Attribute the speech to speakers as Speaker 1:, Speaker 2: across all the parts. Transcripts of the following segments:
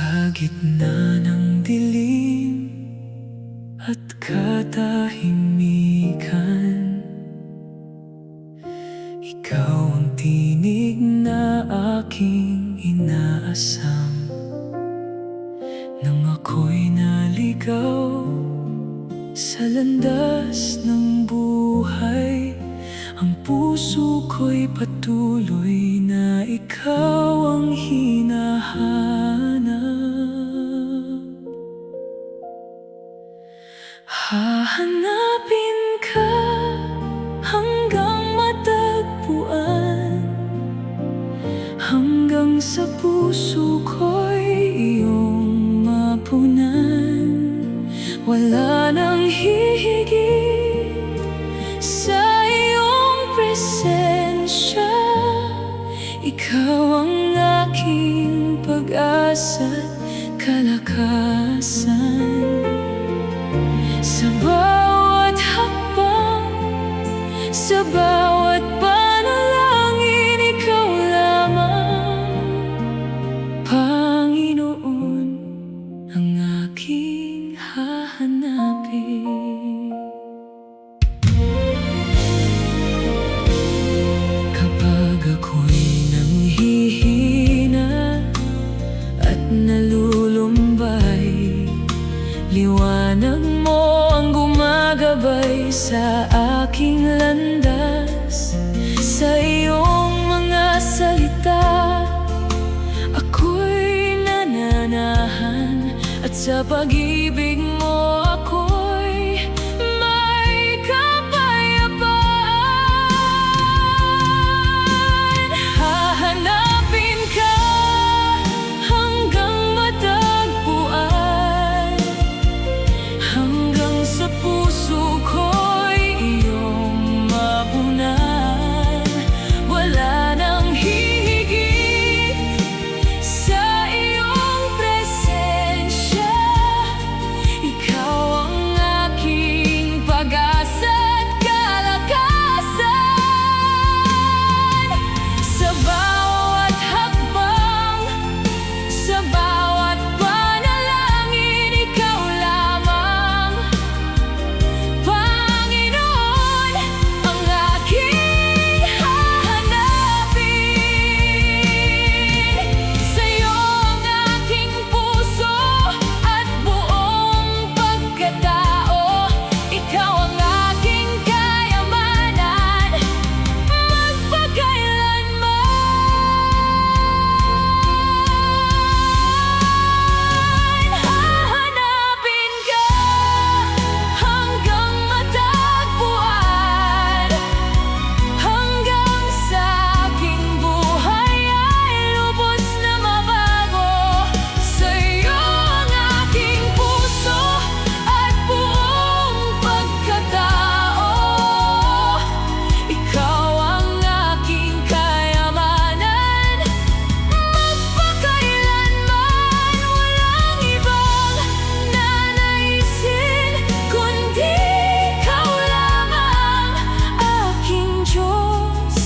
Speaker 1: Sa gitna ng dilim at katahimikan, ikaw ang tinig na aking inaasam. Nang ako'y naligaw sa landas ng buhay, ang puso ko'y patuloy na ikaw ang hinahanap. Hahanapin ka hanggang matagpuan, hanggang sa puso ko'y iyong mapunan. Wala nang hihigit sa iyong presensya. Ikaw ang aking pag-asa't kalakasan. Sa bawat hakbang, sa bawat panalangin, ikaw lamang, Panginoon, ang aking hahanapin. Kapag ako'y nanghihina at nalulumbay, liwanag mo ang gumagabay sa aking landas. Sa iyong mga salita ako'y nananahan, at sa pag-ibig mo ako'y may kapayapaan. Hahanapin ka hanggang matagpuan, hanggang sa puso ko'y iyong mapunan. Wala nang hihigit sa iyong presensya. Ikaw ang aking pag-asa't kalakasan. Sa bawat hakbang, sa bawat panalangin, ikaw lamang, Panginoon, ang aking hahanapin. Sa'yo ang aking puso at buong pagkatao. Ikaw ang aking kayamanan, magpakailanman. Hahanapin ka hanggang matagpuan, hanggang sa aking buhay ay lubos na mabago. Sa'yo ang aking puso at buong pagkatao. Ikaw ang aking kayamanan, magpakailanman. Walang ibang nanaisin kundi ikaw lamang, aking Diyos,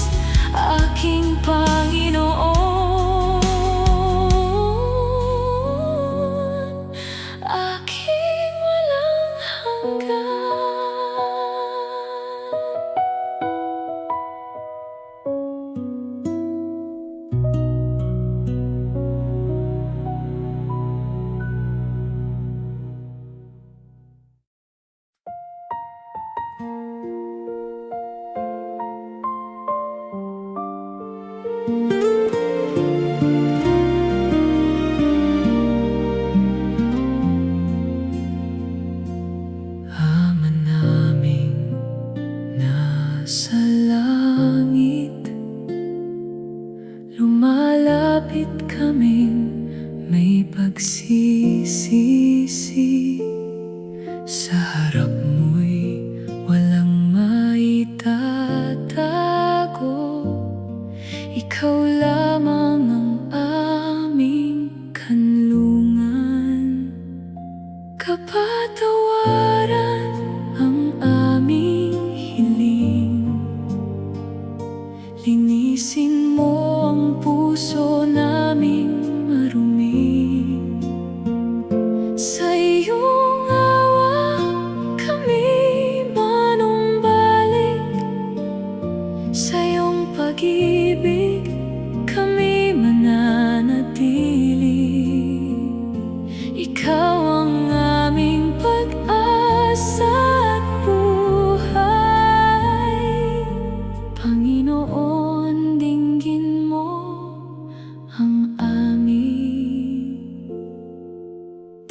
Speaker 1: aking Panginoon, aking walang hanggan. Ama naming nasa langit, lumalapit kaming may pagsisisi. Sa harap mo'y walang maitatago. Ikaw lamang ang aming kanlungan. Kapatawaran ang aming hiling. Linisin mo ang puso naming marumi.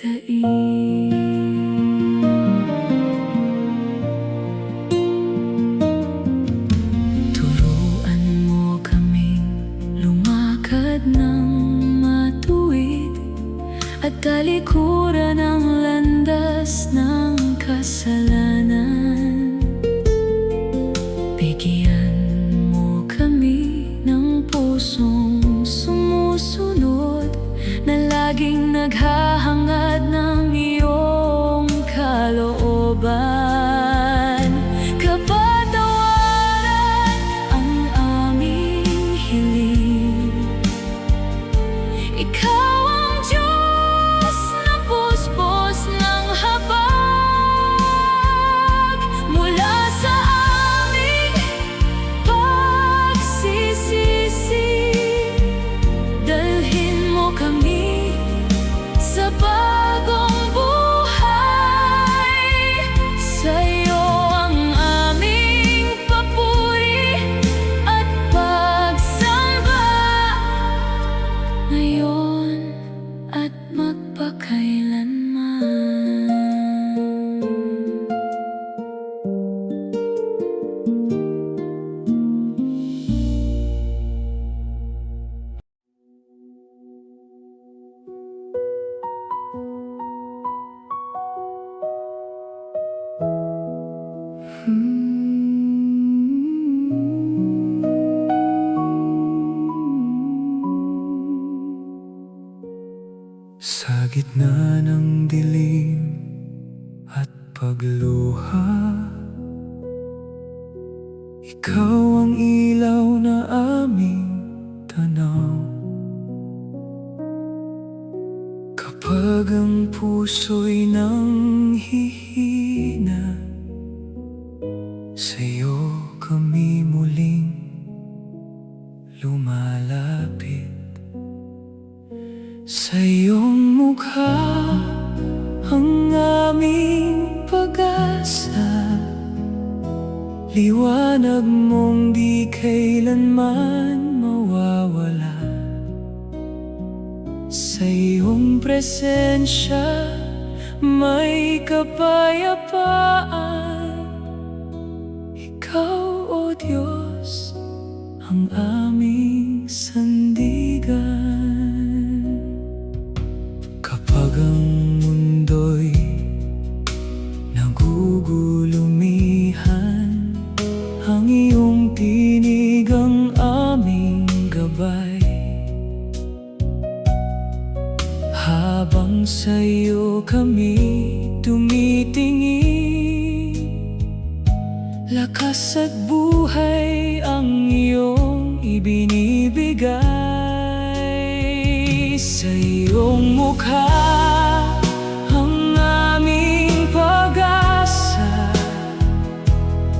Speaker 1: daig. Turuan mo kaming lumakad ng matuwid at talikuran ang landas ng kasalanan. Bigyan mo kami ng pusong sumusunod na laging naghahangad ng iyong kalooban. Kapatawaran ang aming hiling. Ikaw ang Diyos na puspos ng habag mula sa aming pagsisisi. Dalhin mo kami sa bagong buhay. Sa'yo ang aming papuri at pagsamba ngayon at magpakailanman.
Speaker 2: Sa gitna ng dilim at pagluha, ikaw ang ilaw na aming tanaw. Kapag ang puso'y nanghihina, sa'yo kami muling lumalapit. Sa iyong mukha ang aming pag-asa, liwanag mong di kailanman mawawala. Sa iyong presensya may kapayapaan. Ikaw, O Diyos, ang aming sandigan. Kapag ang mundo'y nagugulumihan, ang iyong tinig ang aming gabay. Habang sa iyo kami tumitingin, lakas at buhay ang iyong ibinibigay. Sa iyong mukha ang aming pag-asa,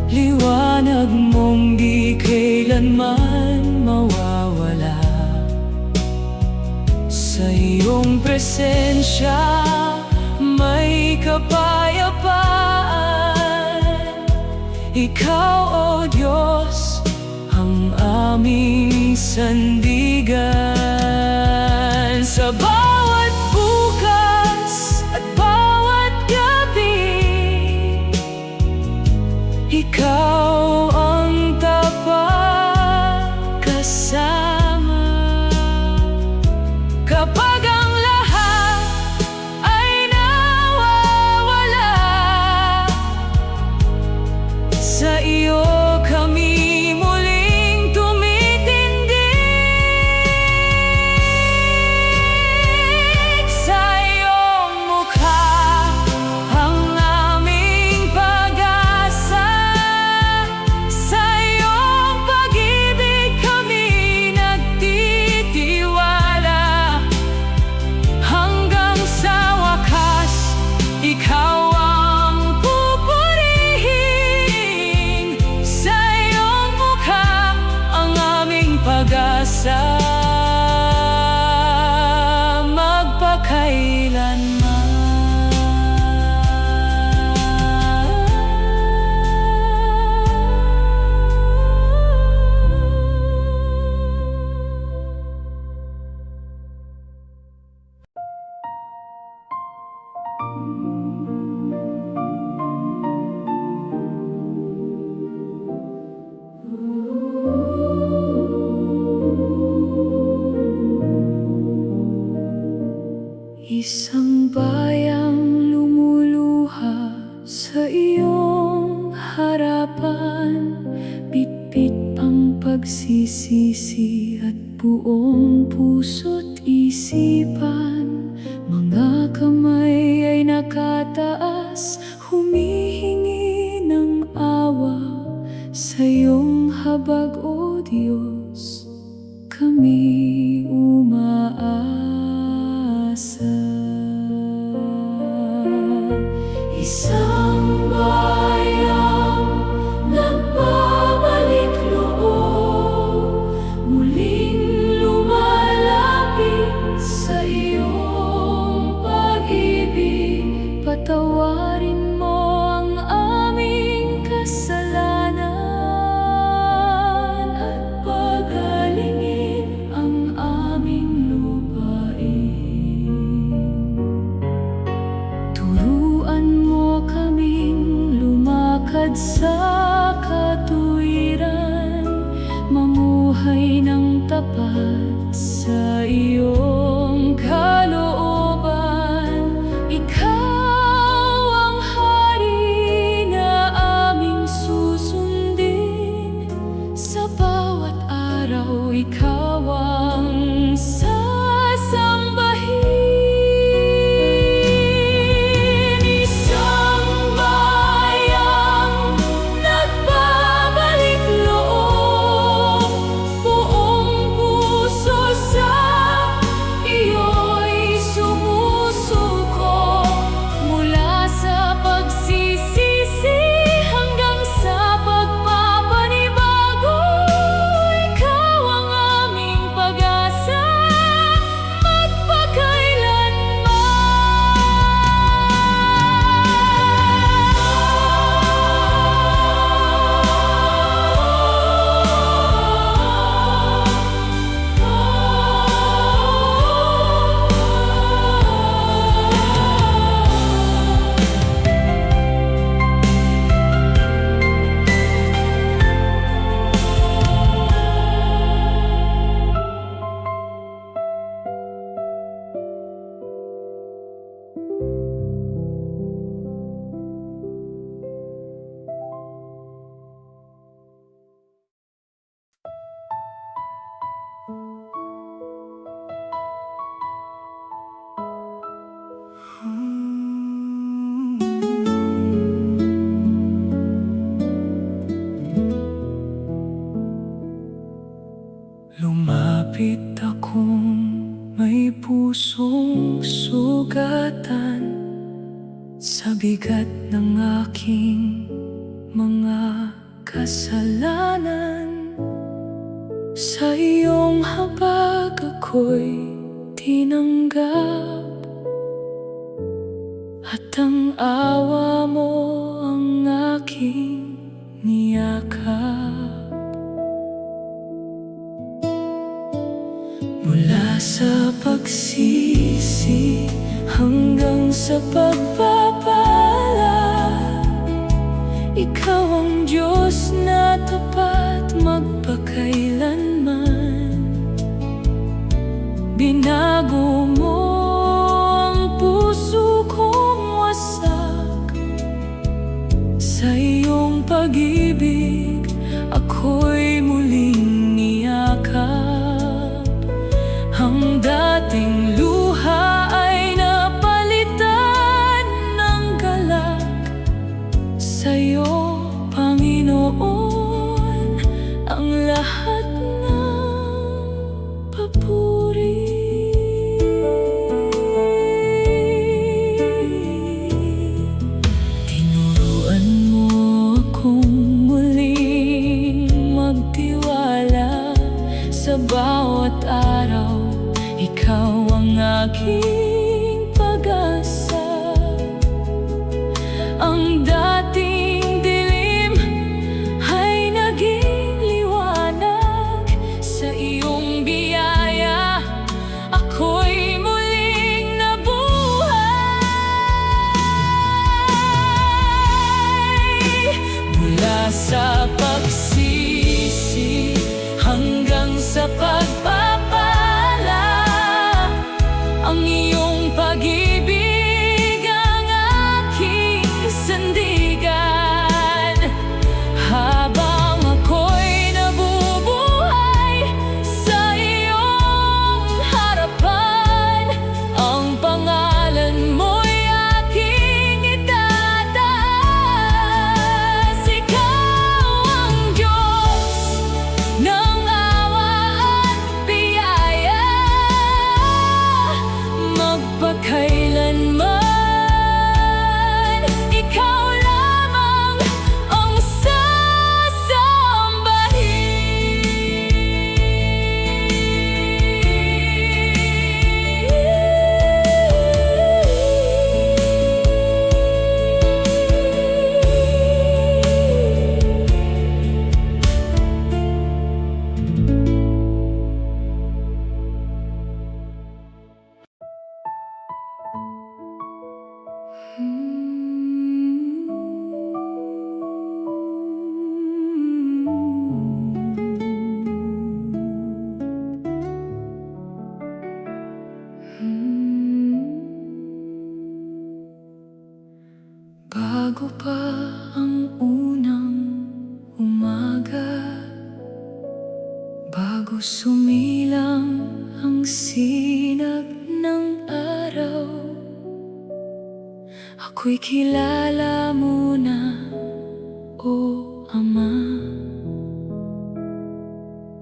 Speaker 2: liwanag mong di kailanman mawawala. Sa iyong presensya may kapayapaan. Ikaw, O Diyos, ang aming sandigan. Sa bawat bukas at bawat gabi, ikaw ang tapat kasama. Kapag ang lahat ay nawawala, sa iyo kami muling tumitindig. Isang bayang lumuluha sa iyong harapan, bitbit ang pagsisisi at buong puso't isipan. Mga kamay ay nakataas, humihingi ng awa sa iyong habag, o Diyos, kami umaasa. Isang bayang nagbabalik loob, muling lumalapit sa iyong pag-ibig. Patawarin mo ang aming kasalanan at pagalingin ang aming lupain. Turuan mo kaming lumakad sa katuwiran, mamuhay ng tapat sa iyong kalooban. Ikaw ang hari na aming susundin, sa bawat araw ikaw ang sasambahin. Isang bayang nagbabalik loob, buong puso sa iyo'y sumusuko. Mula sa pagsisisi hanggang sa pagpapanibago, ikaw ang aming pag-asa lumapit akong may pusong sugatan sa bigat ng aking mga kasalanan. Sa iyong habag ako'y tinanggap, at ang awa mo ang aking niyakap. Mula sa pagsisi hanggang sa pagpapala, ikaw ang Diyos na tapat magpakailanman. Binago mo ang puso kong wasak, sa iyong pag-ibig ako'y muling niyakap. Ang dating luha ay napalitan ng galak, sa'yo, Panginoon, ang lahat ng papuri. Tinuruan mo akong muli Bago pa ang unang umaga, bago sumilang ang sinag ng araw, ako'y kilala mo na, O Ama.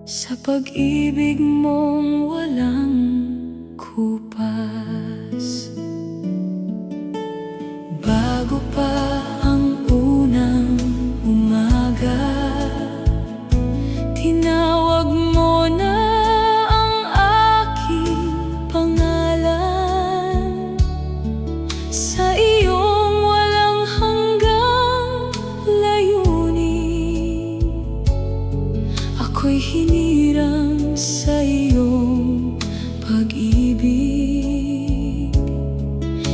Speaker 2: Sa pag-ibig mong walang kupas. Bago pa ang unang umaga, tinawag mo na ang aking pangalan. Sa iyong walang hanggang layunin, ako'y hinirang sa iyong pag-ibig.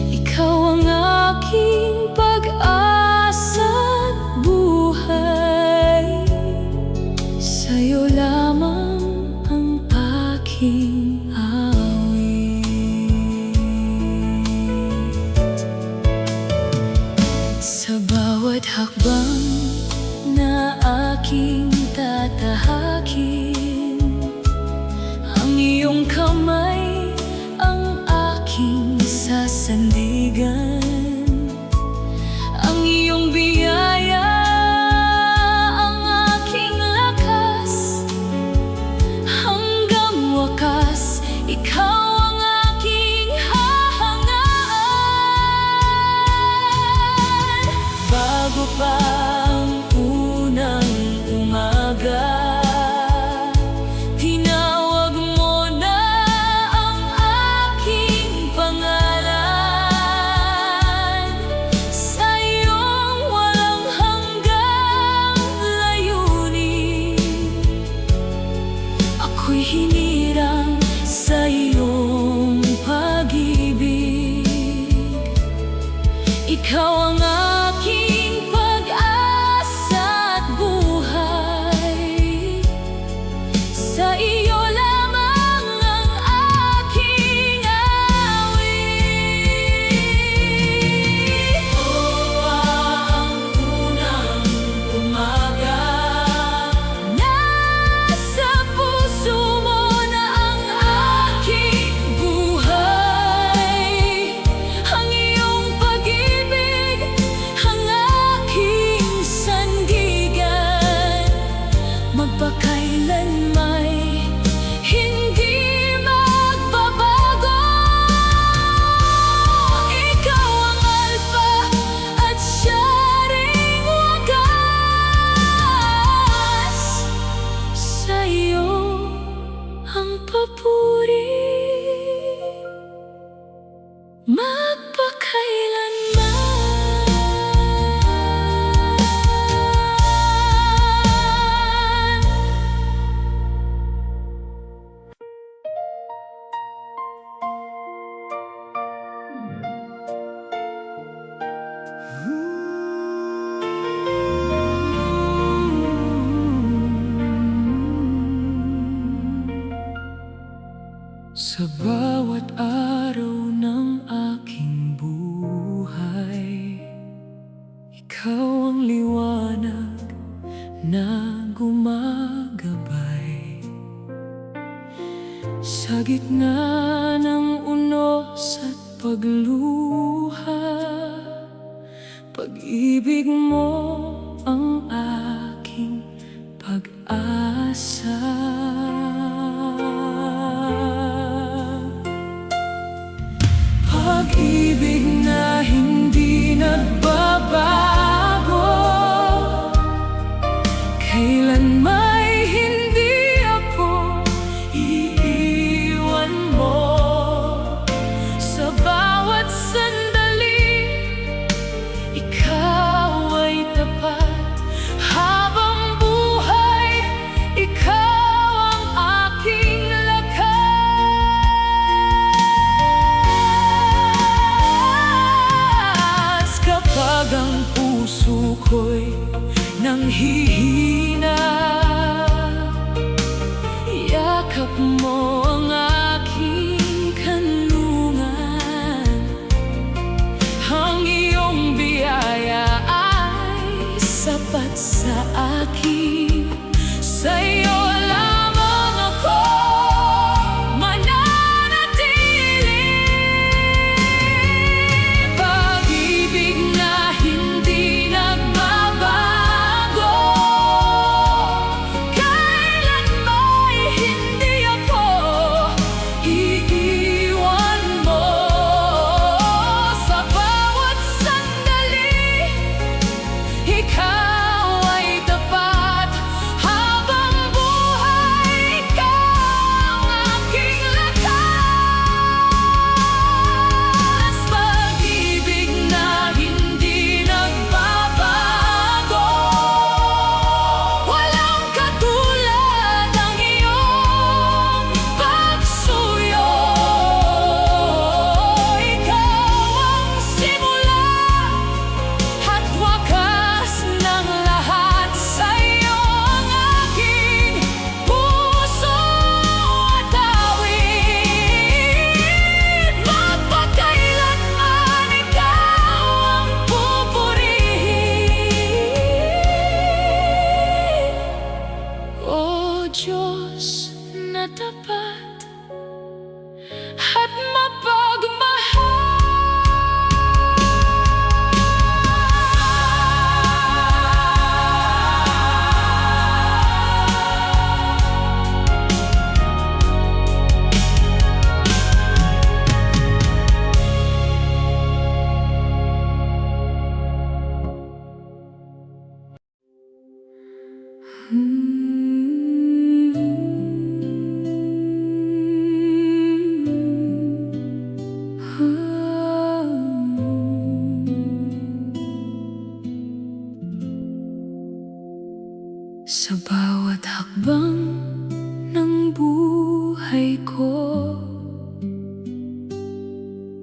Speaker 2: Ikaw ang aking pag-asa't buhay. Sa'yo lamang ang aking awit. Sa bawat hakbang na aking tatahakin, ang iyong kamay ang aking sasandigan. Ang iyong biyaya ang aking lakas. Hanggang wakas, ikaw ang aking hahangaan. Bago pa ang unang umaga, tinawag mo na ang aking pangalan. Sa iyong walang hanggang layunin, ako'y hinirang sa iyong pag-ibig. Ikaw ang aking pag-asa't buhay. Sa iyo lamang ang aking awit. Ang unang umaga, nasa puso mo na ang aking buhay. Ang iyong pag-ibig ang aking sandigan. Magpakailanmay hindi magbabago. Ikaw ang Alpha at siya ring wakas. Sa iyo ang papuri magpakailanman. Sa bawat araw ng aking buhay, ikaw ang liwanag na gumagabay. Sa gitna ng unos at pagluha, pag-ibig mo ang aking pag-asa. Pag-ibig na hindi nagbabago, kailanmay hindi ako iiwan mo. Sa bawat sandali, ikaw ay tapat. Habang buhay, ikaw ang aking lakas. Kapag ang puso ko'y nanghihina, yakap mo ang aking kanlungan. Ang iyong biyaya
Speaker 1: Sa bawat hakbang ng buhay ko,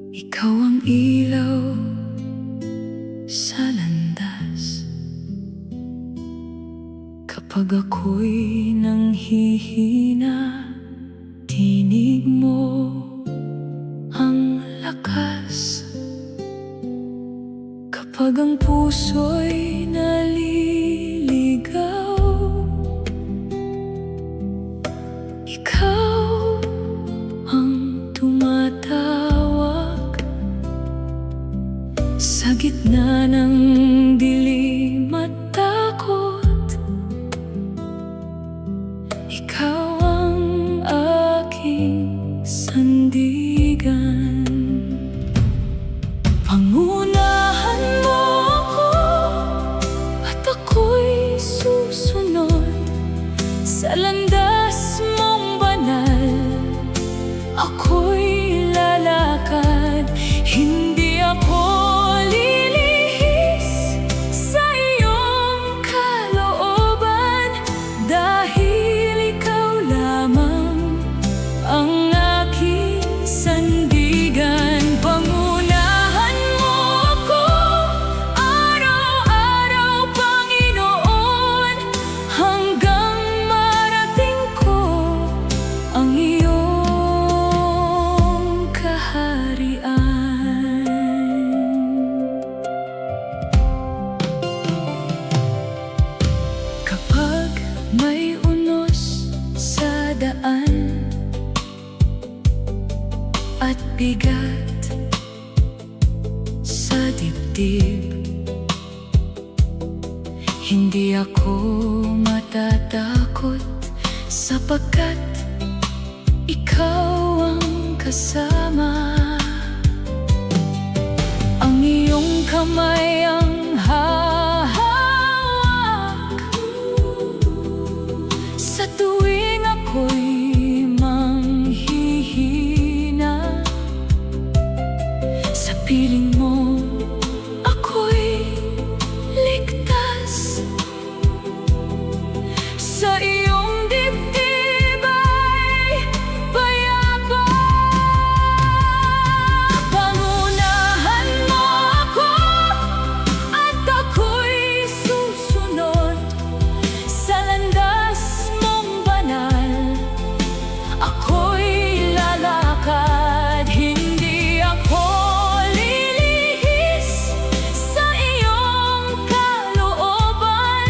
Speaker 1: ikaw ang ilaw sa landas. Kapag ako'y nanghihina, tinig mo ang lakas. Kapag ang puso'y naliligaw, ikaw ang tumatawag. Sa gitna ng dilim at takot, ikaw ang aking sandigan. Pangunahan mo ako at ako'y susunod sa landas mong banal. Ako'y lalakad, hindi ako lilihis sa iyong kalooban, dahil ikaw lamang ang aking sandigan. Pangunahan mo ako araw-araw, Panginoon, hanggang marating ko ang iyong kaharian. Kapag may unos sa daan at bigat sa dibdib, hindi ako matatakot, sapagkat ikaw ang kasama. Ang iyong kamay ang hahawak sa tuwing ako'y manghihina. Sa piling mo ako'y ligtas, sa iyong dibdib ay payapa. Pangunahan mo ako at ako'y susunod sa landas mong banal. Ako'y lalakad, hindi ako lilihis sa iyong kalooban,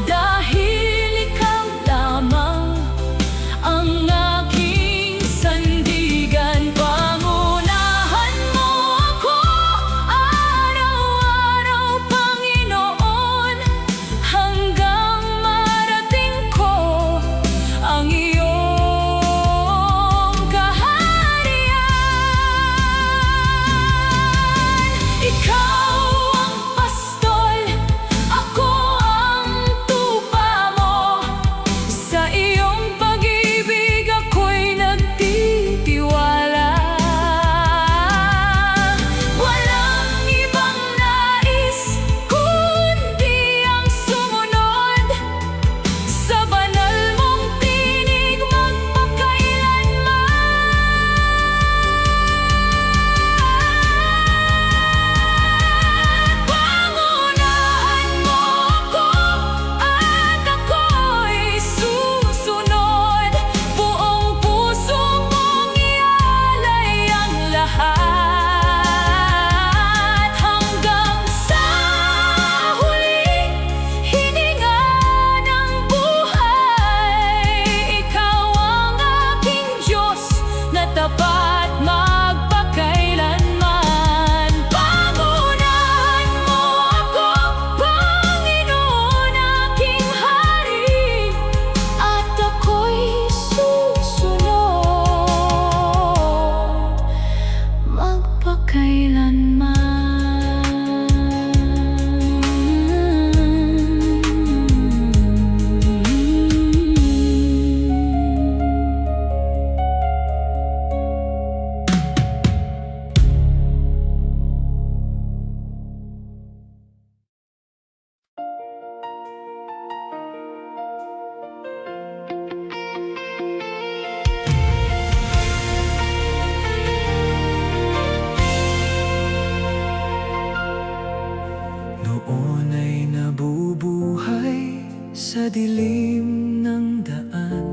Speaker 1: dahil ikaw lamang ang aking sandigan. Pangunahan mo ako araw-araw, Panginoon, hanggang marating ko ang iyong kaharian. Ikaw ang pastol, ako ang tupa mo. Sa iyong pag-ibig ako'y nagtitiwala. Walang ibang nais kundi ang sumunod sa banal mong tinig magpakailanman.
Speaker 2: sa dilim ng daan,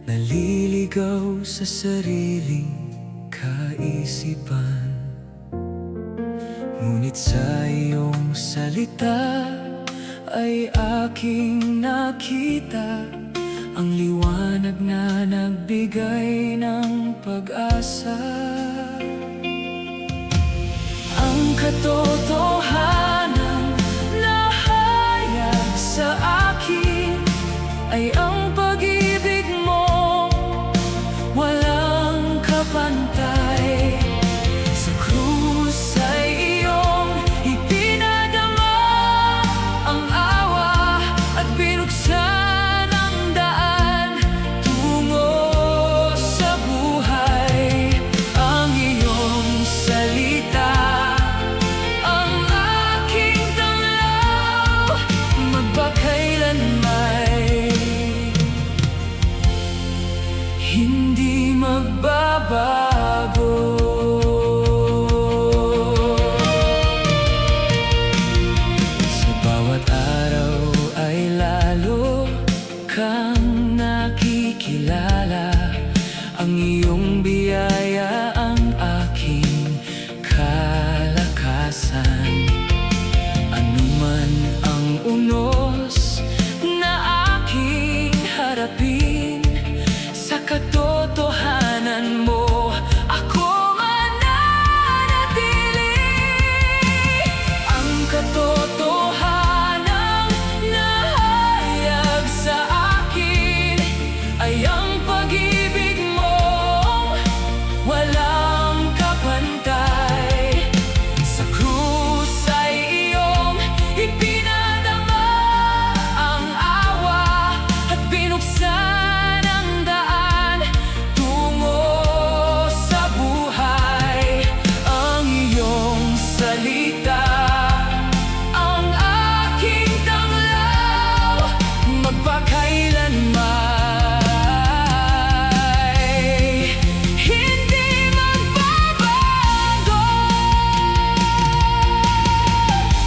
Speaker 2: naliligaw sa sariling kaisipan. Ngunit sa iyong salita ay aking nakita ang liwanag na nagbigay ng pag-asa. Ang katotohanan na hayag sa akin ay ang pag-ibig mo, walang kapantay. Sa krus ay iyong ipinadama ang awa at binuksan ang daan tungo sa buhay. Ang iyong salita ang aking tanglaw, magpakailanman hindi magbabago. Sa bawat araw ay lalo kang nakikilala, ang iyong biyaya ang aking kalakasan. Anuman ang unos na aking harapin, sa katotohanan mo ako mananatili. Ang katotohanan na hayag sa akin ay ang pag-ibig mo, walang kapantay. Sa krus ay iyong ipinadama ang awa at binuksan ang daan tungo sa buhay. Ang iyong salita ang aking tanglaw, magpakailanman hindi magbabago.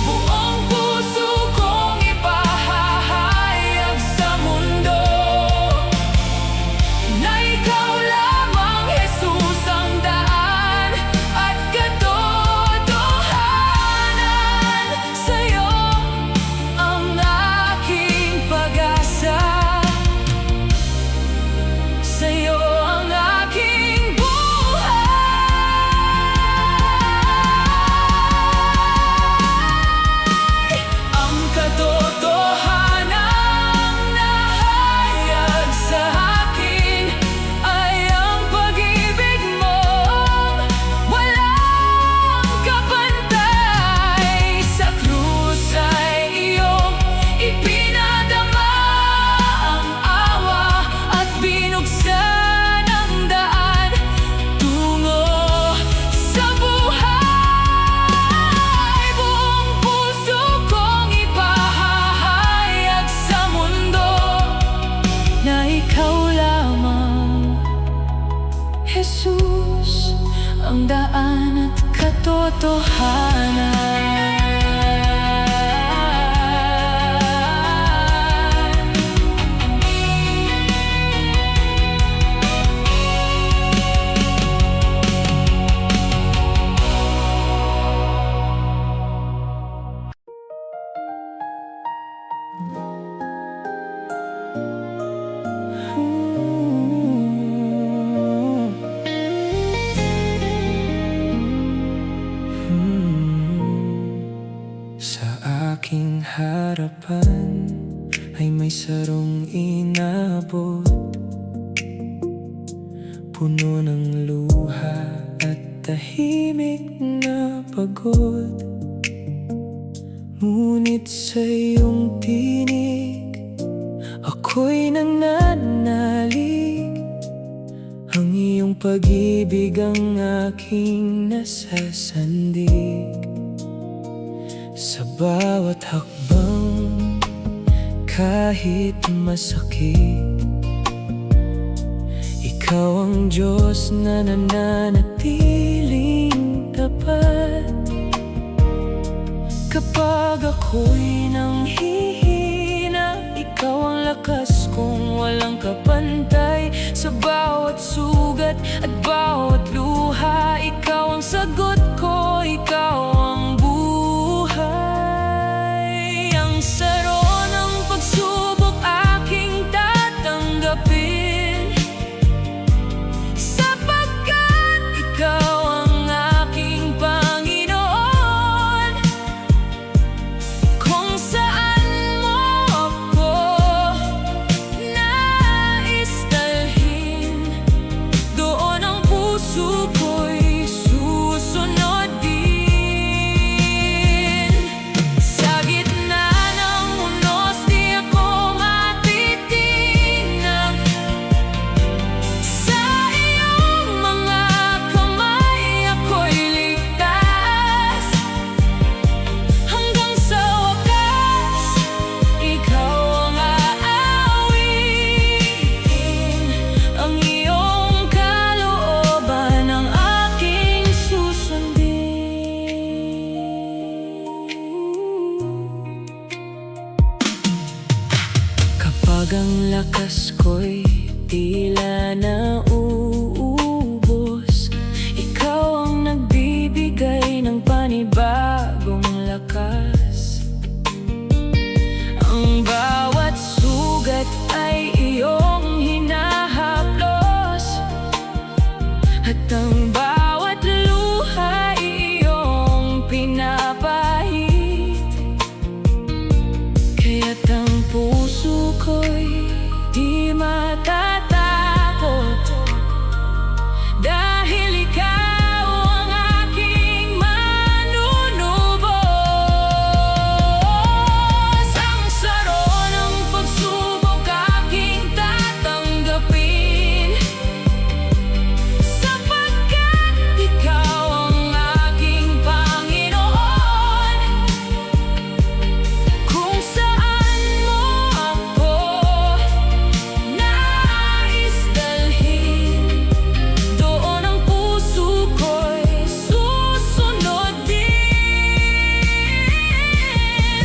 Speaker 2: Buong puso kong ipahahayag sa mundo na ikaw lamang, Jesus, ang daan at katotohanan. Sa'yo ang aking pag-asa, sa'yo ang aking buhay. Ang katotohanan na hayag sa akin ay ang pag-ibig mo, walang kapantay. Sa krus ay iyong ipinadama ang awa at binuksan ang daan tungo sa buhay. Buong puso kong ipahahayag sa mundo na ikaw lamang, Jesus, ang daan at katotohanan. Sa aking harapan ay may sarong inabot, puno ng luha at tahimik na pagod. Ngunit sa iyong tinig ako'y nananalig, ang iyong pag-ibig ang aking nasasandig. Sa bawat hakbang kahit masakit, ikaw ang Diyos na nananatiling tapat. Kapag ako'y nanghihina
Speaker 1: ikaw ang lakas kung walang kapantay. Sa bawat sugat at bawat luha, ikaw ang sagot ko, ikaw ang buhay. Ang saro ng pagsubok aking tatanggapin, sapagkat ikaw ang aking Panginoon. Kung saan mo ako nais dalhin, doon ang puso ko'y susunod din. Sa gitna ng unos, di ako matitinag. Sa iyong mga kamay ako'y ligtas. Hanggang sa wakas, ikaw ang aawitin. Ang iyong kalooban ang aking susundin. Kapag ang lakas ko'y tila nauubos, ikaw ang nagbibigay ng panibagong lakas. Ang bawat sugat ay iyong hinahaplos, at ang bawat luha ay iyong pinapahit. Kaya't ang puso ko'y di matatakot, dahil ikaw ang aking manunubos. Ang saro ng pagsubok aking tatanggapin, sapagkat ikaw ang aking Panginoon. Kung saan mo ako nais dalhin, doon ang puso ko'y susunod din.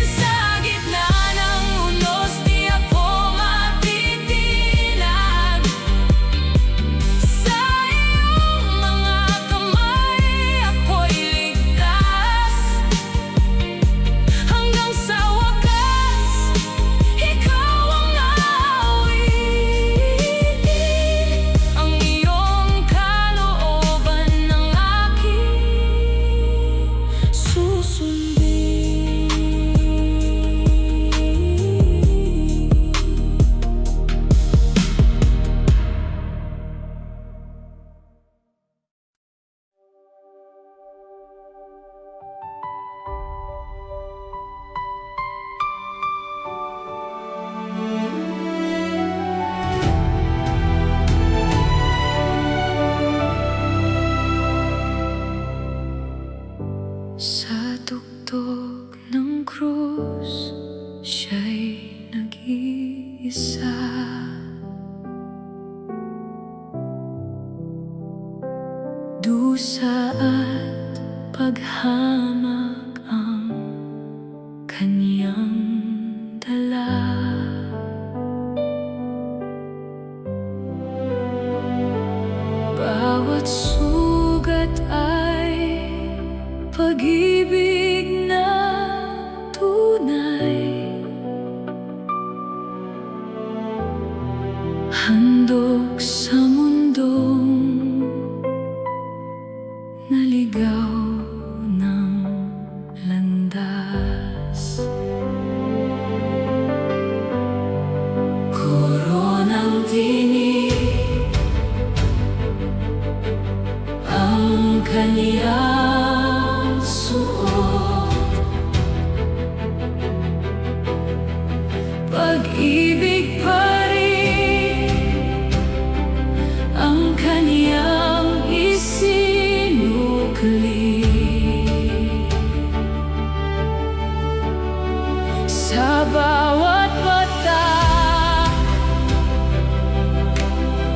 Speaker 1: Sa gitna ng unos, di ako matitinag. Sa iyong mga kamay ako'y ligtas. Hanggang sa wakas, ikaw ang aawitin. Ang iyong kalooban ang aking susundin. Sa tuktok ng krus, siya'y nag-iisa. Dusa at paghamak ang kanyang dala. Bawat sugat ay pag-ibig na tunay, handog sa mundong naligaw ng landas. Koronang tinig ang kaniyang suot, pag-ibig pa rin ang kaniyang isinukli. Sa bawat patak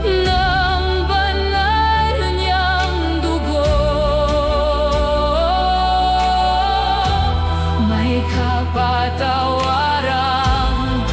Speaker 1: ng banal niyang dugo, may kapatawaran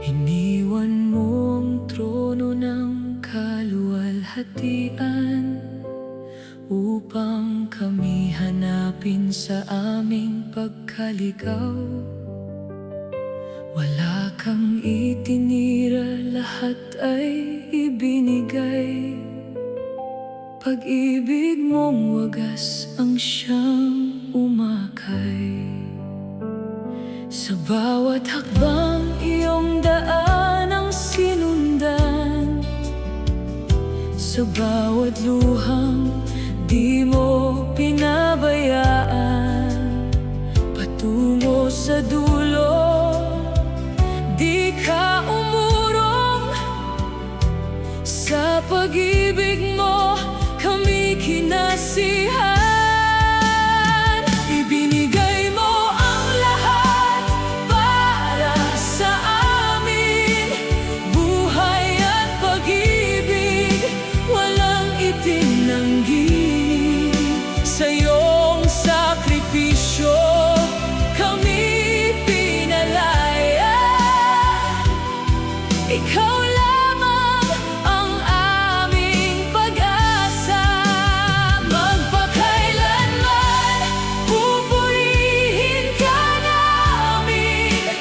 Speaker 1: Iniwan mo ang trono ng kaluwalhatian upang kami hanapin sa aming pagkaligaw. Wala kang itinira, lahat ay ibinigay. Pag-ibig mong wagas ang siyang umakay. Sa bawat hakbang iyong daan ang sinundan, sa bawat luhang di mo pinabayaan. Patungo sa dulo, di ka umurong. Sa pag-ibig mo kami kinasihan. Ibinigay mo ang lahat para sa amin, buhay at pag-ibig, walang itinanggi. Sa iyong sakripisyo kami pinalaya. Ikaw lamang ang aming pag-asa. Magpakailanman pupurihin ka namin,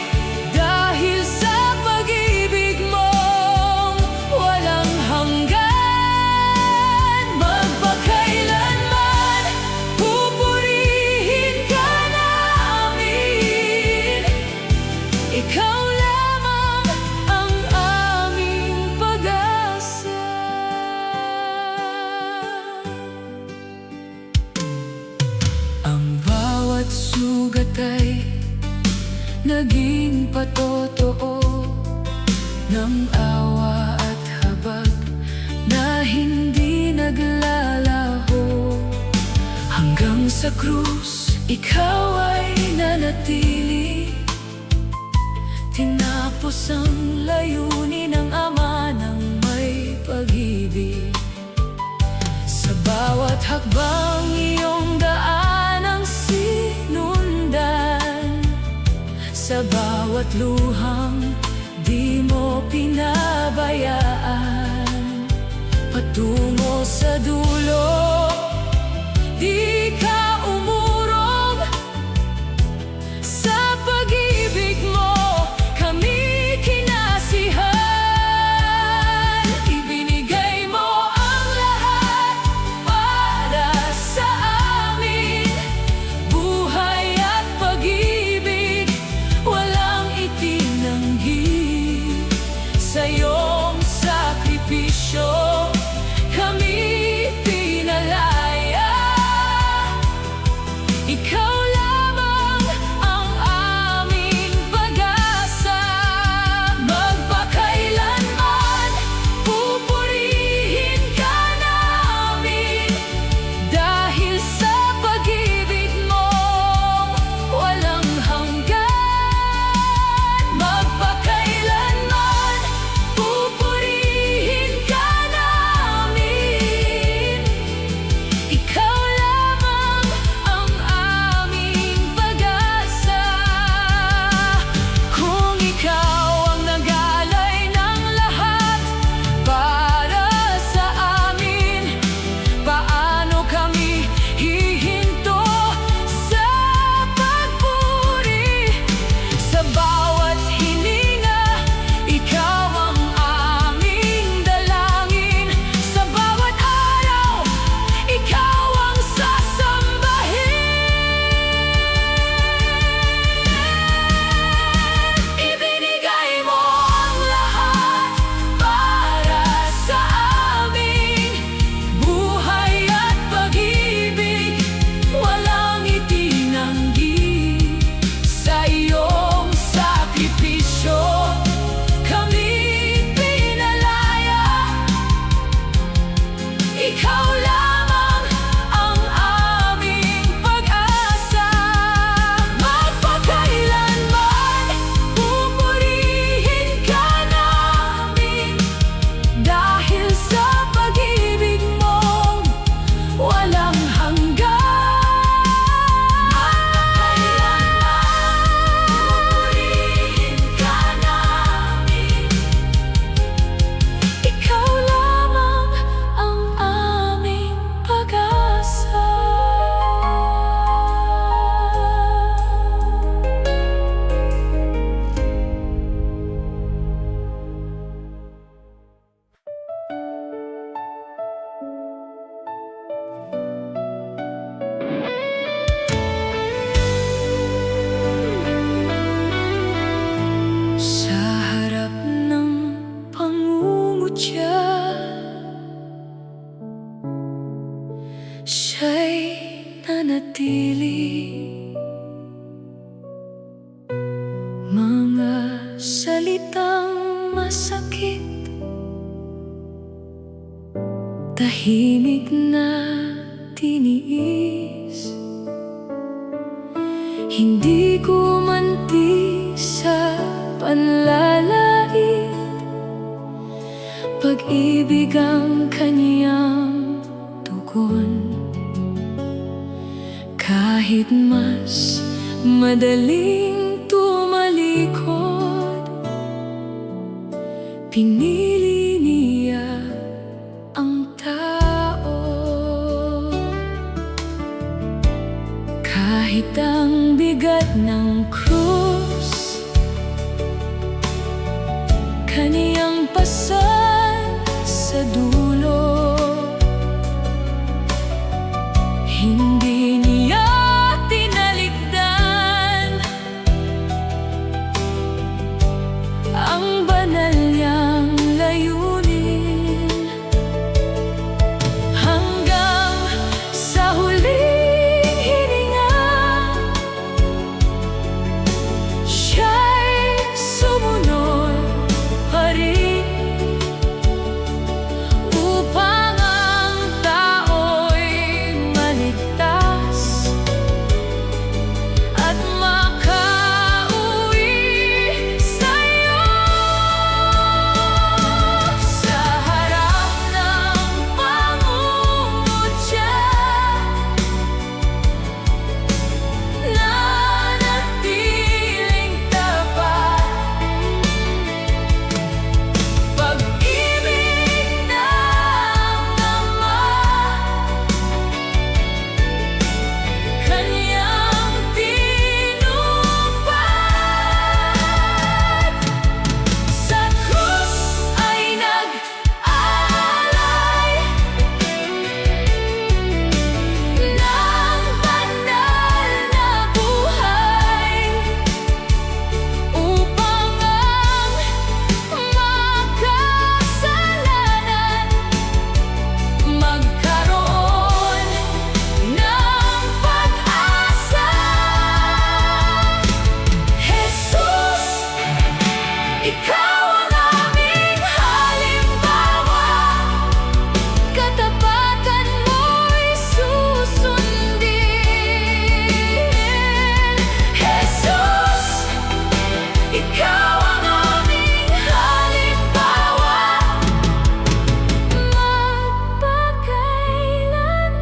Speaker 1: dahil sa pag-ibig mong walang hanggan. Magpakailanman pupurihin ka namin, ikaw lamang ang aming pag-asa. Ang bawat sugat ay naging patotoo ng awa at habag na hindi naglalaho. Hanggang sa krus, ikaw ay nanatili. Tinapos ang layunin ng Ama ng may pag-ibig. Sa bawat hakbang iyong daan ang sinundan, sa bawat luhang di mo pinabayaan. Patungo sa dulo, di ka umurong. Sa pag-ibig mo kami kinasihan. Ibinigay mo ang lahat para sa amin, buhay at pag-ibig, walang itinanggi. Sa iyong sakripisyo kami pinalaya. salitang masakit, tahimik na tiniis. Hindi ko manti sa panlalait, pag-ibig ang kanyang tugon. Kahit mas madaling tumalikod, pinili niya ang tao. Kahit ang bigat ng krus, kaniyang pasan sa dulo. Hindi niya tinalikdan ang banal niyang layunin, hanggang sa huling hininga. Siya'y sumunod pa rin upang ang tao'y maligtas at makauwi sa'yo. Sa harap ng pangungutya, nanatiling tapat, pag-ibig ng Ama, kanyang tinupad. Sa krus ay nag-alay ng banal na buhay, upang ang makasalanan magkaroon ng pag-asa. Jesus, ikaw ang aming halimbawa, katapatan mo'y susundin. Jesus, ikaw ang aming halimbawa, magpakailanman.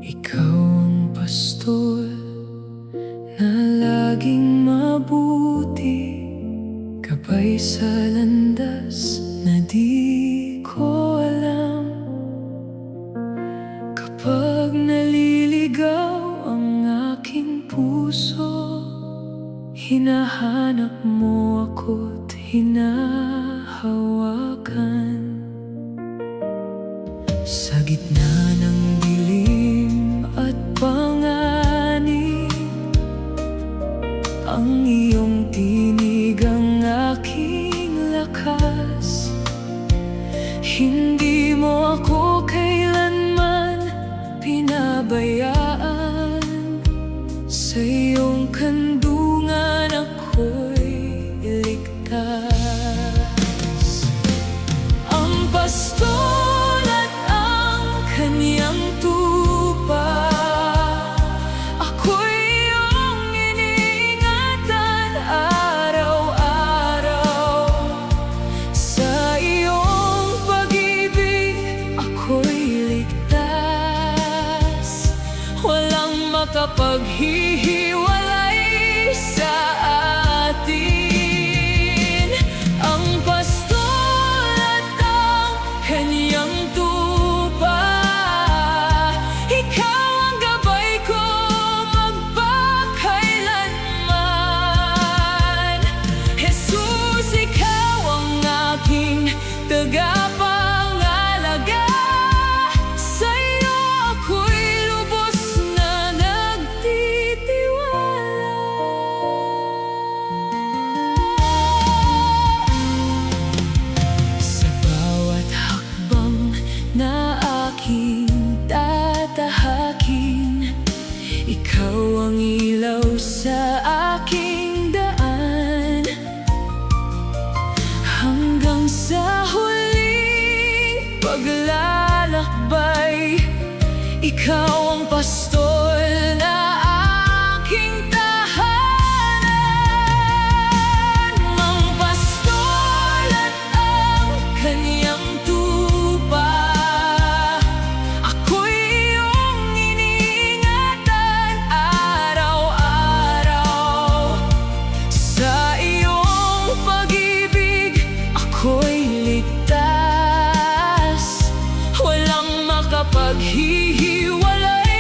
Speaker 1: Ikaw ang pastol na laging mabuti, gabay sa landas na di ko alam. Kapag naliligaw ang aking puso, hinahanap mo ako't hinahawakan. Sa gitna ng dilim at panganib, ang iyong tinig ang aking lakas. Hindi mo ako kailanman pinabayaan, sa iyong kandungan ako'y ligtas. Ikaw ang pastol na aking tahanan. Ang pastol at ang kanyang tupa, ako'y iyong iniingatan araw-araw. Sa iyong pag-ibig ako'y ligtas, walang makapaghihiwalay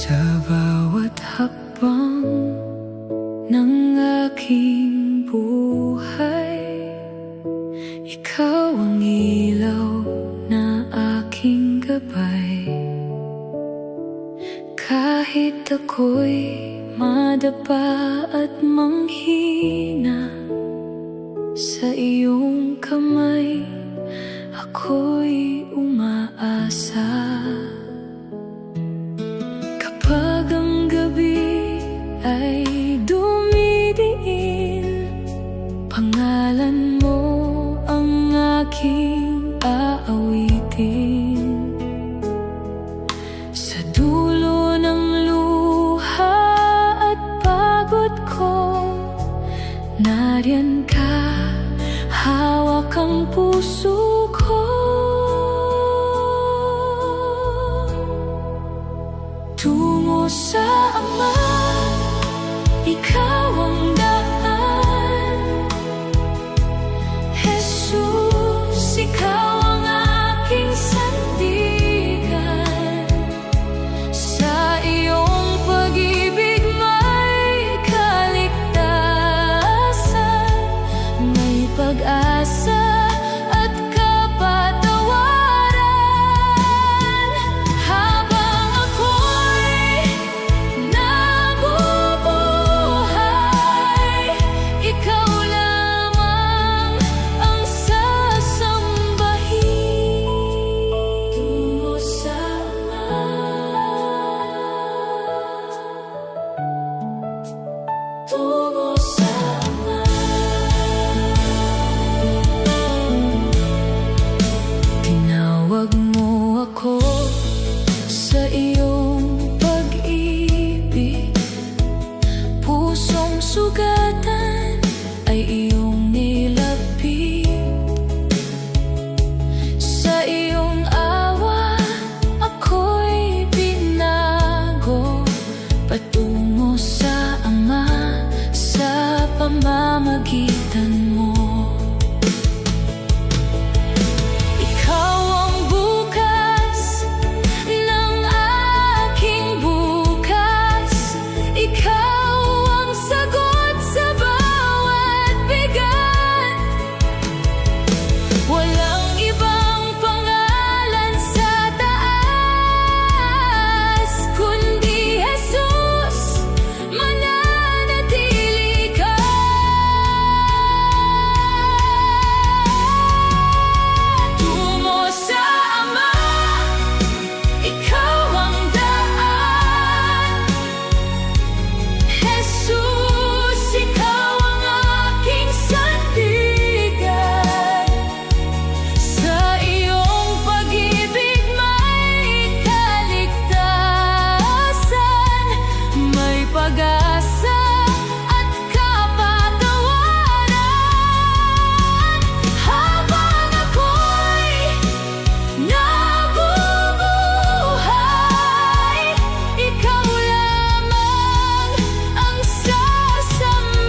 Speaker 1: Sa bawat hakbang ng aking buhay, ikaw ang ilaw na aking gabay. Kahit ako'y madapa at manghina, sa iyong kamay ako'y umaasa. Kapag ang gabi ay dumidiin, pangalan mo ang aking aawitin. Sa dulo ng luha at pagod ko, nariyan ka, hawak ang puso ko. Tungo sa Ama, ikaw ang daan. Jesus, ikaw ang aking sandigan. Sa iyong pag-ibig may kaligtasan, may pag-asa at kapatawaran. Habang ako'y nabubuhay, ikaw lamang ang sasambahin. Tungo sa Ama, tungo sa Ama. Tinawag mo ako sa iyong pag-ibig, pusong sugatan ay iyong nilapit. Sa iyong awa ako'y binago, patungo sa Ama sa pamamagitan mo. Ikaw ang bukas ng aking bukas, ikaw ang sagot sa bawat bigat. Walang ibang pangalan sa taas, kundi Jesus, mananatili ka. Tungo sa Ama, ikaw ang daan. Jesus, ikaw ang aking sandigan. Sa iyong pag-ibig may kaligtasan, may pag-asa at kapatawaran. Habang ako'y nabubuhay, ikaw lamang ang sasambahin.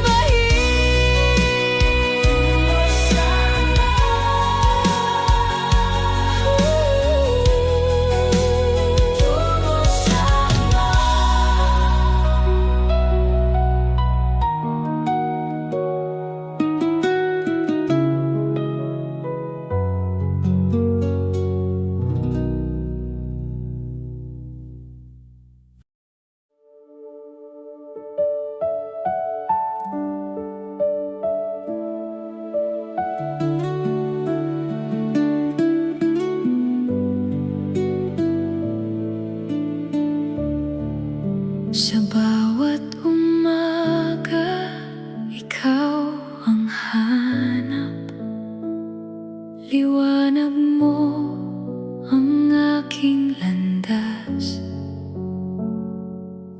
Speaker 1: Tungo sa Ama. Sa bawat umaga, ikaw ang hanap. Liwanag mo ang aking landas.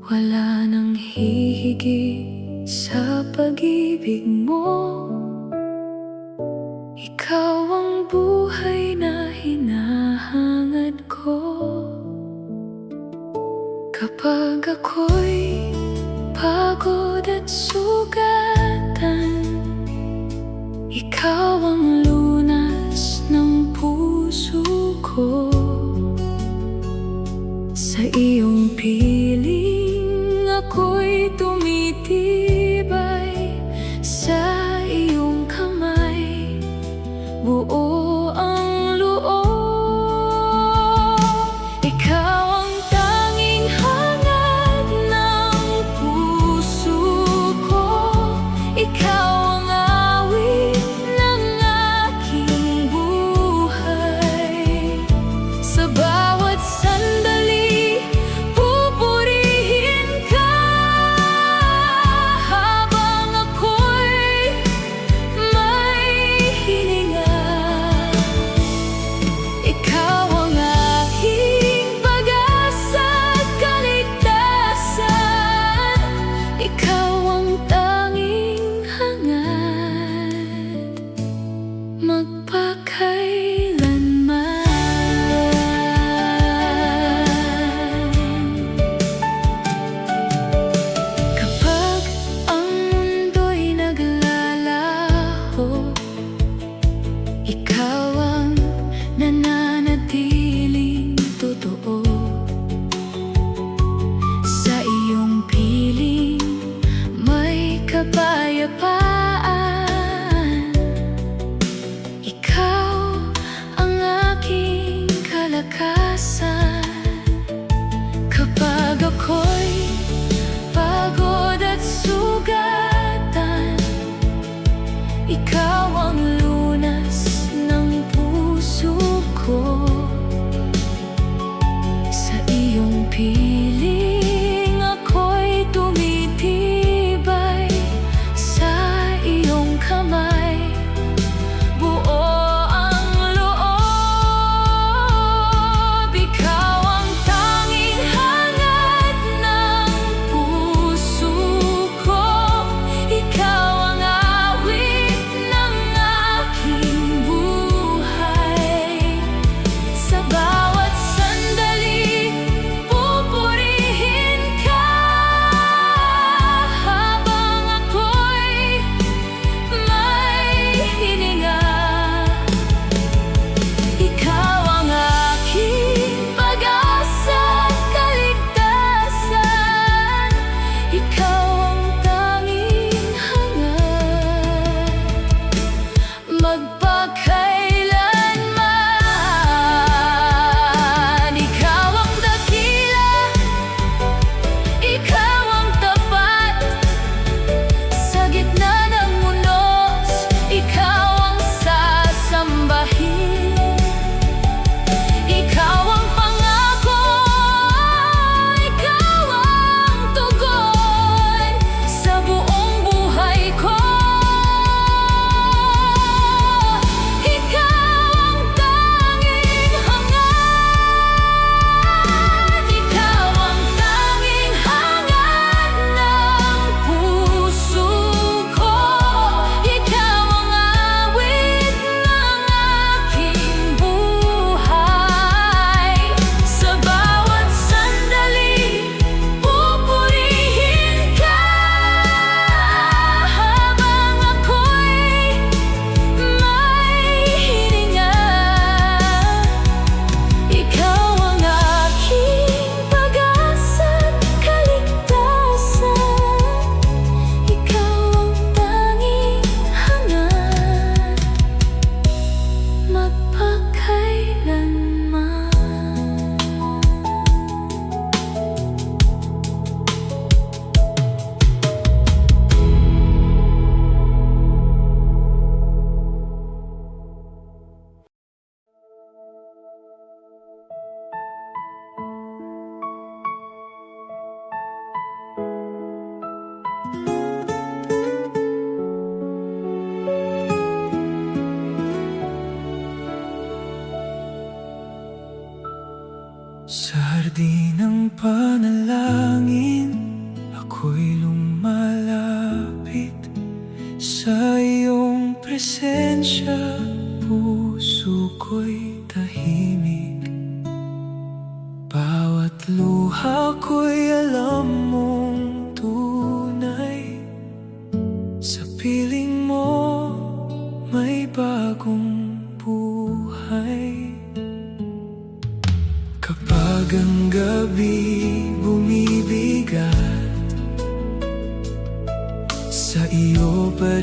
Speaker 1: Wala nang hihigit sa pag-ibig mo. Ikaw ang buhay na hinahangad ko. Kapag ako'y pagod at sugatan, ikaw ang lunas ng puso ko. Sa iyong isang piling ako'y tumitibay sa iyong kamay. Buo ang loob, ikaw ang tanging hangad ng puso ko. Ikaw ang awit ng aking buhay. Sa bawat sandali, pupurihin ka.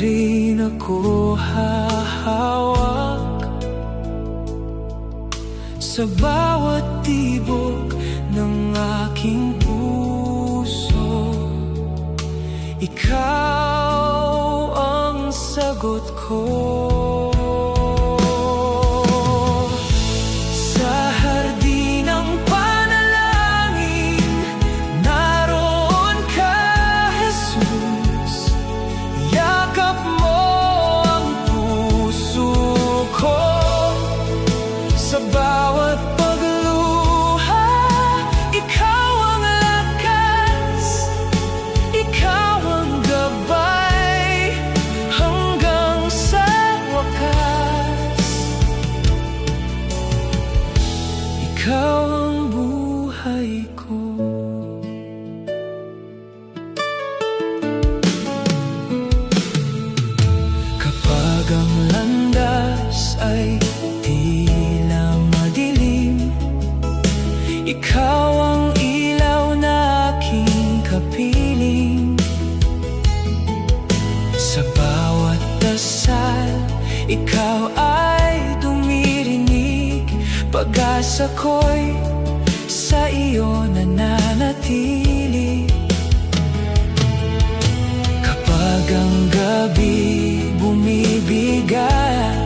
Speaker 1: rin ako hahawak sa bawat tibok ng aking puso. Ikaw ang sagot ko. Ikaw ang buhay ko. Kapag ang landas ay tila madilim, ikaw ang ilaw na aking kapiling. Sa bawat dasal, ikaw ay dumirinig. Pag-asa ko'y sa iyo nananatili. Kapag ang gabi bumibigat,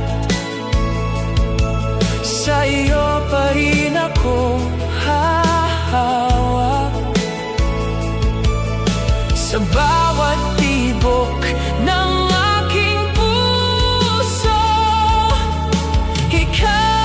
Speaker 1: sa iyo pa rin ako hahawak. Sa bawat tibok ng aking puso, ikaw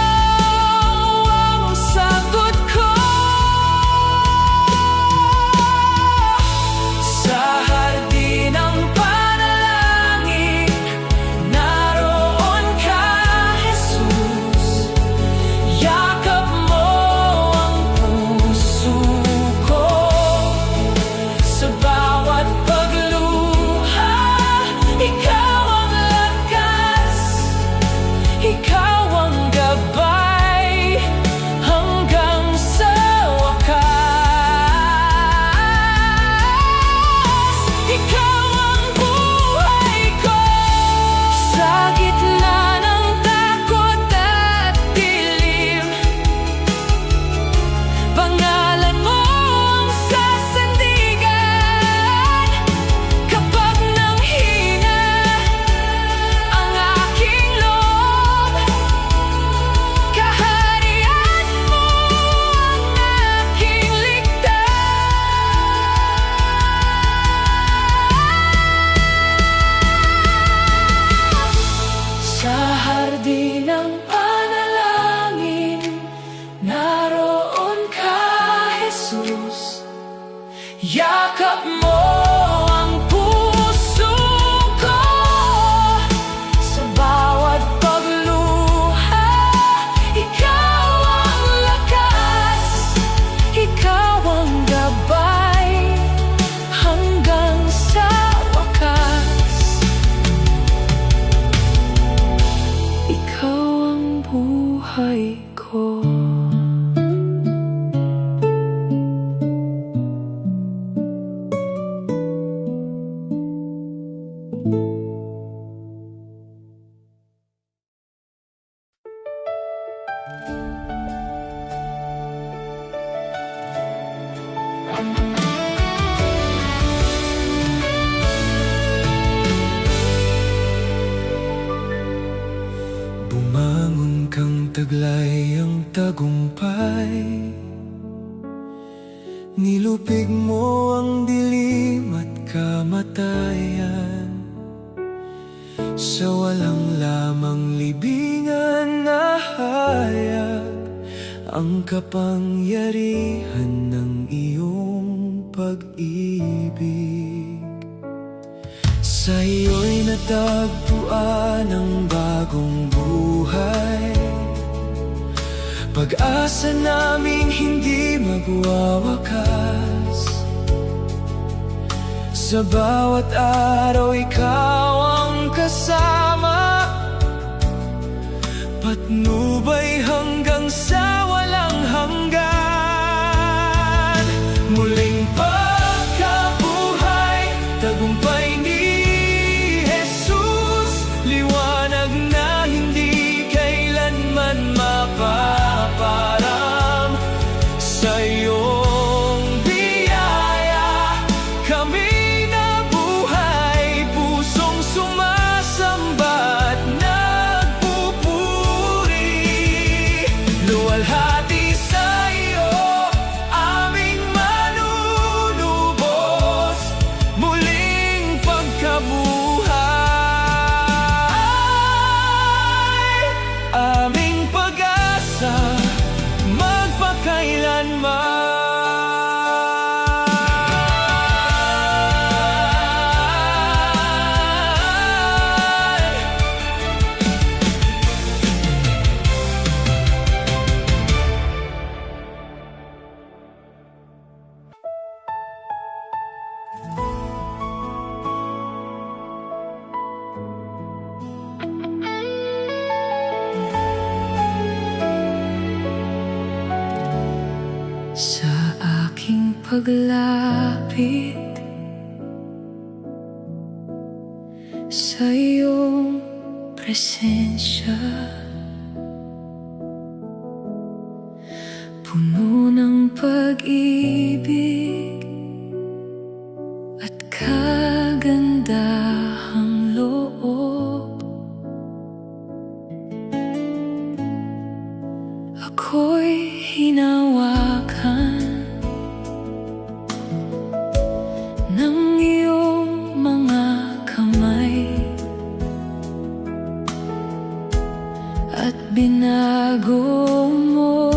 Speaker 1: yakap mo ang puso ko. Sa bawat pagluha, ikaw ang lakas, ikaw ang gabay, hanggang sa wakas. Ikaw ang buhay ko. Bumangon kang taglay ang tagumpay, nilupig mo ang dilim at kamatayan. Sa walang lamang libingan nahayag ang kapangyarihan ng iyong pag-ibig. Sa iyo'y natagpuan ang bagong buhay, pag-asa naming hindi magwawakas. Sa bawat araw ikaw ang kasama, patnubay hanggang sa walang hanggan. Muling pagkabuhay, tagumpay ni Jesus. paglapit sa iyong presensya, puno ng pag-ibig at kagandahang loob. Ako'y hinawakan ng iyong mga kamay at binago mo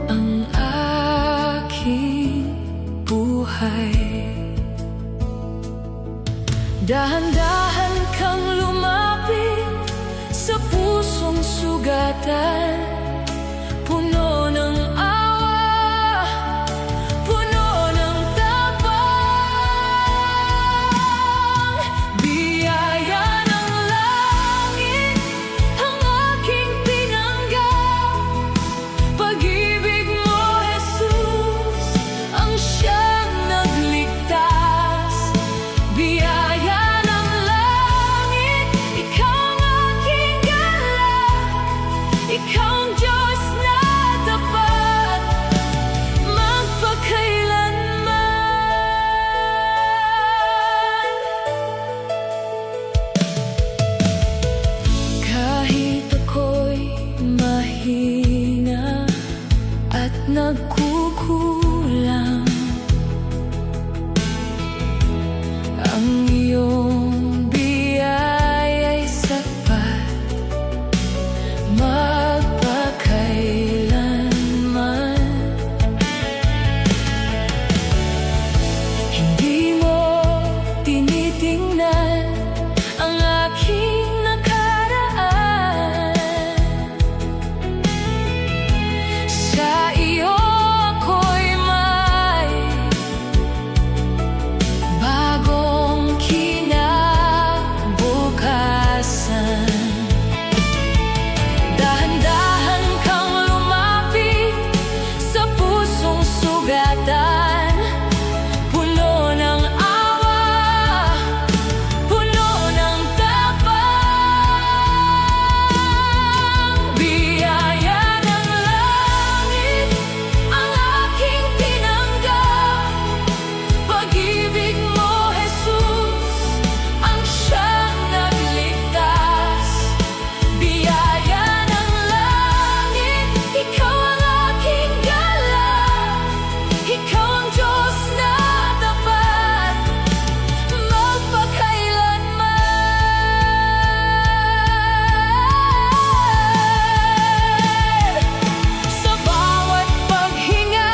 Speaker 1: ang aking buhay. Dahan-dahan kang lumapit sa pusong sugatan, puno ng awa, puno ng tapang. Biyaya ng langit ang aking pinanggap, pag-ibig mo, Jesus, ang siyang nagligtas. Biyaya ng langit, ikaw ang aking galak, ikaw ang Diyos na tapat, magpakailanman. Kahit ako'y mahina at nagkukulang, ang iyong biyaya'y sapat, magpakailanman. Hindi mo tinitingnan ang aking nakaraan, sa iyo ako'y may bagong kinabukasan. Dahan-dahan kang lumapit sa pusong sugatan, puno ng awa, puno ng tapang. Biyaya ng langit ang aking tinanggap, pag-ibig mo, Jesus, ang siyang nagligtas. Biyaya ng langit, ikaw ang aking galak, ikaw ang Diyos na tapat, magpakailanman. Sa bawat paghinga,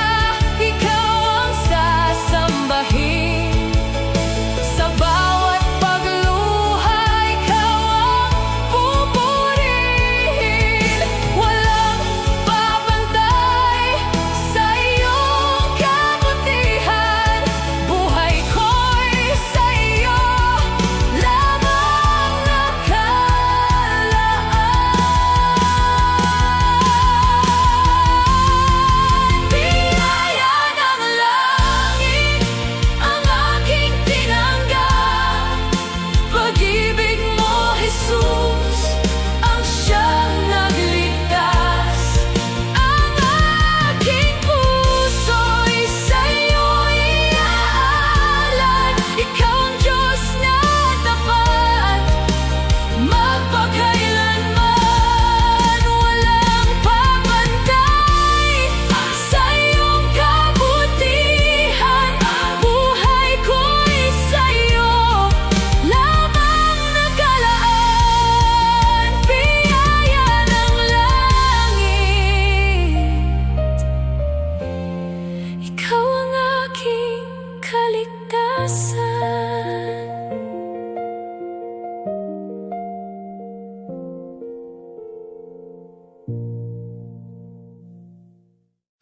Speaker 1: ikaw ang sasambahin. Sa bawat pagluha, ikaw ang pupurihin. Walang babantay sa iyong kabutihan, buhay ko'y sa iyo lamang nakalaan. Biyaya ng langit ang aking tinanggap, pag-ibig mo, Jesus, ang siyang nagligtas. Ang aking puso'y sa'yo iaalay, ikaw ang Diyos na tapat, magpakailanman. Walang papantay sa iyong kabutihan, buhay ko'y sa'yo lamang nakalaan. Biyaya ng langit, ikaw ang aking kaligtasan.